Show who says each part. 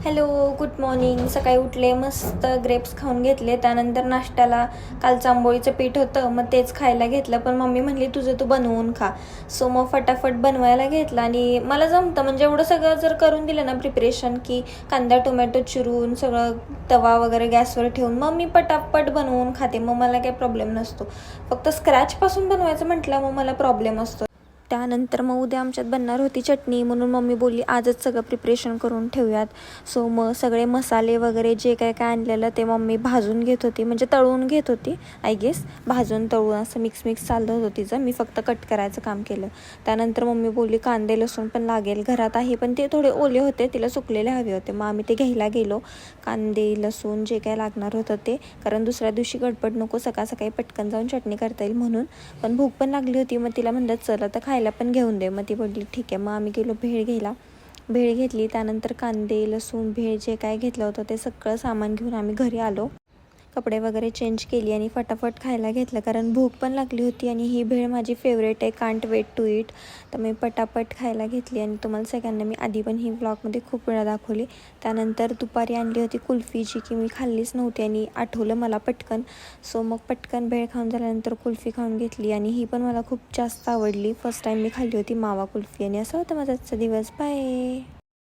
Speaker 1: Hello, good morning. सकाळी उठले, मस्त ग्रेप्स खाऊन घेतले. त्यानंतर नाश्त्याला कालचं आंबोळीचं पीठ होतं, मग तेच खायला घेतलं. पण मम्मी म्हणली तुझं तू बनवून खा. सो मग फटाफट बनवायला घेतलं आणि मला जमतं, म्हणजे एवढं सगळं जर करून दिलं ना प्रिपरेशन, की कांदा टोमॅटो चिरून सगळं तवा वगैरे गॅसवर ठेवून मग मी पटापट बनवून खाते. मग मला काही प्रॉब्लेम नसतो. फक्त स्क्रॅचपासून बनवायचं म्हटलं मग मला प्रॉब्लेम असतो. त्यानंतर मग उद्या आमच्यात बनणार होती चटणी, म्हणून मम्मी बोलली आजच सगळं प्रिपरेशन करून ठेवूयात. सो मग सगळे मसाले वगैरे जे काय काय आणलेलं ते मम्मी भाजून घेत होती, म्हणजे तळून घेत होती. आय गेस भाजून तळून असं मिक्स चाललं होतं तिचं. मी फक्त कट करायचं काम केलं. त्यानंतर मम्मी बोलली कांदे लसूण पण लागेल, घरात आहे पण ते थोडे ओले होते, तिला सुकलेले हवे होते. मग आम्ही ते घ्यायला गेलो, कांदे लसूण जे काय लागणार होतं ते, कारण दुसऱ्या दिवशी गडबड नको, सकाळ सकाळी पटकन जाऊन चटणी करता येईल म्हणून. पण भूक पण लागली होती, मग तिला म्हणलं चल आता खायला पण घेऊन दे. मग ती बोलली ठीक आहे. मग आम्ही गेलो भेळ घ्यायला. भेळ घेतली. त्यानंतर कांदे लसूण भेळ जे काय घेतलं होतं ते सगळं सामान घेऊन आम्ही घरी आलो. कपडे वगैरे चेंज केली आणि फटाफट खायला घेतलं, कारण भूक पण लागली होती आणि ही भेळ माझी फेवरेट आहे. Can't wait to eat. तर मी पटापट खायला घेतली आणि तुम्हाला सगळ्यांना मी आधी पण ही व्लॉगमध्ये खूप वेळा दाखवली. त्यानंतर दुपारी आणली होती कुल्फी, जी की मी खाल्लीच नव्हती आणि आठवलं मला पटकन. सो मग पटकन भेळ खाऊन झाल्यानंतर कुल्फी खाऊन घेतली आणि ही पण मला खूप जास्त आवडली. फर्स्ट टाईम मी खाल्ली होती मावा कुल्फी. आणि असा होता माझा आजचा दिवस. बाय.